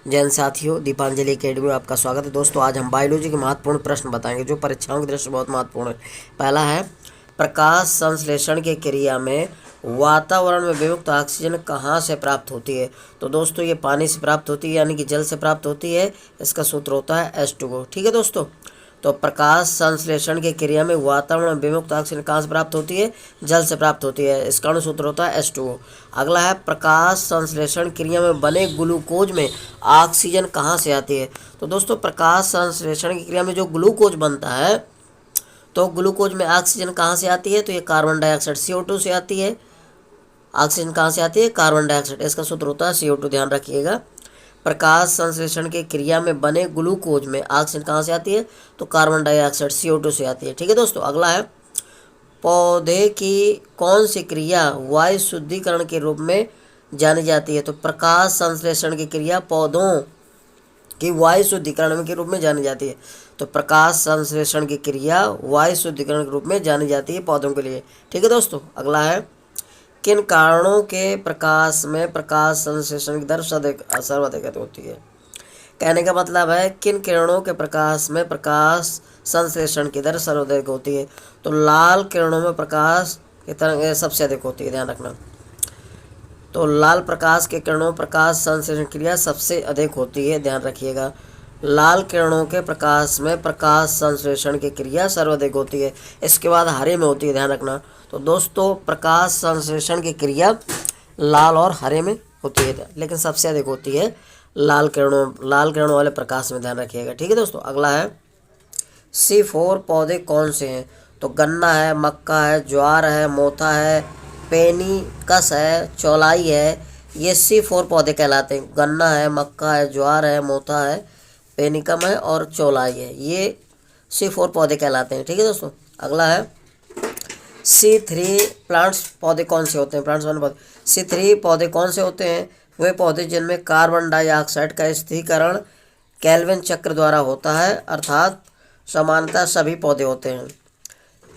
जैन साथियों, दीपांजलि एकेडमी में आपका स्वागत है। दोस्तों, आज हम बायोलॉजी के महत्वपूर्ण प्रश्न बताएंगे जो परीक्षाओं की दृष्टि से बहुत महत्वपूर्ण है। पहला है, प्रकाश संश्लेषण की क्रिया में वातावरण में विमुक्त ऑक्सीजन कहाँ से प्राप्त होती है? तो दोस्तों, ये पानी से प्राप्त होती है, यानी कि जल से प्राप्त होती है। इसका सूत्र होता है H2O। ठीक है दोस्तों, तो प्रकाश संश्लेषण की क्रिया में वातावरण में विमुक्त ऑक्सीजन कहाँ से प्राप्त होती है? जल से प्राप्त होती है। इसका अनुसूत्र होता है H2O। अगला है, प्रकाश संश्लेषण क्रिया में बने ग्लूकोज में ऑक्सीजन कहाँ से आती है? तो दोस्तों, प्रकाश संश्लेषण की क्रिया में जो ग्लूकोज बनता है, तो ग्लूकोज में ऑक्सीजन कहाँ से आती है? तो ये कार्बन डाइऑक्साइड CO2 से आती है। ऑक्सीजन कहाँ से आती है? Carbon dioxide. इसका सूत्र होता है CO2, ध्यान रखिएगा। प्रकाश संश्लेषण की क्रिया में बने ग्लूकोज में ऑक्सीजन कहाँ से आती है? तो कार्बन डाइऑक्साइड CO2 से आती है। ठीक है दोस्तों, अगला है, पौधे की कौन सी क्रिया वायु शुद्धिकरण के रूप में जानी जाती है? तो प्रकाश संश्लेषण की क्रिया पौधों की वायु शुद्धिकरण के रूप में जानी जाती है। तो प्रकाश संश्लेषण की क्रिया वायु शुद्धिकरण के रूप में जानी जाती है पौधों के लिए। ठीक है दोस्तों, अगला है, किन कारणों के प्रकाश में प्रकाश संश्लेषण की दर सर्वाधिक होती है? कहने का मतलब है, किन किरणों के प्रकाश में प्रकाश संश्लेषण की दर सर्वाधिक होती है? तो लाल किरणों में प्रकाश की तरंग सबसे अधिक होती है, ध्यान रखना। तो लाल प्रकाश के किरणों प्रकाश संश्लेषण क्रिया सबसे अधिक होती है, ध्यान रखिएगा। लाल किरणों के प्रकाश में प्रकाश संश्लेषण की क्रिया सर्वाधिक होती है। इसके बाद हरे में होती है, ध्यान रखना। तो दोस्तों, प्रकाश संश्लेषण की क्रिया लाल और हरे में होती है, लेकिन सबसे अधिक होती है लाल किरणों वाले प्रकाश में, ध्यान रखिएगा। ठीक है दोस्तों, अगला है, C4 पौधे कौन से हैं? तो गन्ना है, मक्का है, ज्वार है, मोथा है, पेनिकस है, चौलाई है। ये C4 पौधे कहलाते हैं। गन्ना है, मक्का है, ज्वार है, मोथा है, पेनिकम है और चौलाई है। ये C4 पौधे कहलाते हैं। ठीक है दोस्तों, अगला है, C3 प्लांट्स पौधे कौन से होते हैं? प्लांट्स वन पौधे C3 पौधे कौन से होते हैं? वे पौधे जिनमें कार्बन डाइऑक्साइड का स्थिरीकरण केल्विन चक्र द्वारा होता है, अर्थात समानतः सभी पौधे होते हैं।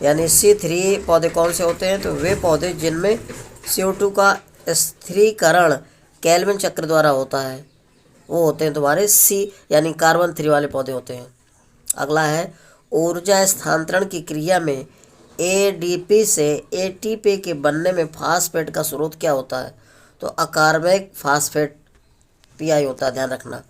यानी C3 पौधे कौन से होते हैं? तो वे पौधे जिनमें CO2 का स्थिरीकरण केल्विन चक्र द्वारा होता है, वो होते हैं तुम्हारे C यानी कार्बन 3 वाले पौधे होते हैं। अगला है, ऊर्जा स्थानांतरण की क्रिया में ADP से ATP के बनने में फास्फेट का स्रोत क्या होता है? तो अकार्बनिक फास्फेट PI होता है, ध्यान रखना।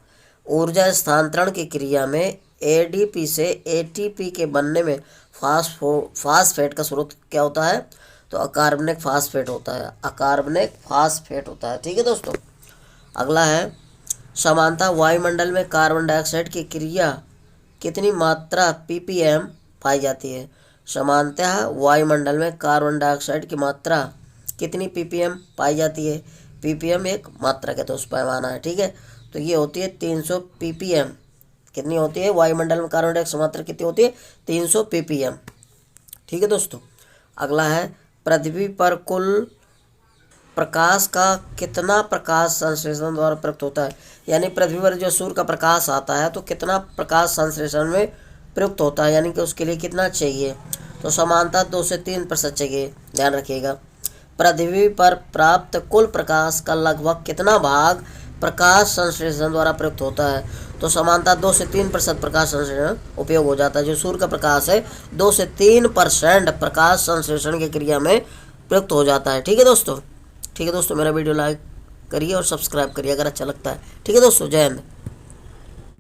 ऊर्जा स्थानांतरण की क्रिया में ADP से ATP के बनने में फास्फेट का स्रोत क्या होता है? तो अकार्बनिक फास्फेट होता है, अकार्बनिक फास्फेट होता है। ठीक है दोस्तों, अगला है, सामान्यतः वायुमंडल में कार्बन डाइऑक्साइड की क्रिया कितनी मात्रा ppm पाई जाती है? सामान्यतः वायुमंडल में कार्बन डाइऑक्साइड की मात्रा कितनी ppm पाई जाती है? ppm एक मात्रा का दोस्त पैमाना है। ठीक है, तो ये होती है 300 ppm। कितनी होती है वायुमंडल में कार्बन डाइऑक्साइड मात्रा? कितनी होती है? 300 ppm। ठीक है दोस्तों, अगला है, पृथ्वी पर कुल प्रकाश का कितना प्रकाश संश्लेषण द्वारा प्रयुक्त होता है? यानी पृथ्वी पर जो सूर्य का प्रकाश आता है, तो कितना प्रकाश संश्लेषण में प्रयुक्त होता है, यानी कि उसके लिए कितना चाहिए? तो समानतः 2 से 3% चाहिए, ध्यान रखिएगा। पृथ्वी पर प्राप्त कुल प्रकाश का लगभग कितना भाग प्रकाश संश्लेषण द्वारा प्रयुक्त होता है? तो समानतः 2 से 3% प्रकाश संश्लेषण उपयोग हो जाता है। जो सूर्य का प्रकाश है, 2 से 3% प्रकाश संश्लेषण की क्रिया में प्रयुक्त हो जाता है। ठीक है दोस्तों, मेरा वीडियो लाइक करिए और सब्सक्राइब करिए अगर अच्छा लगता है। ठीक है दोस्तों, जय हिंद।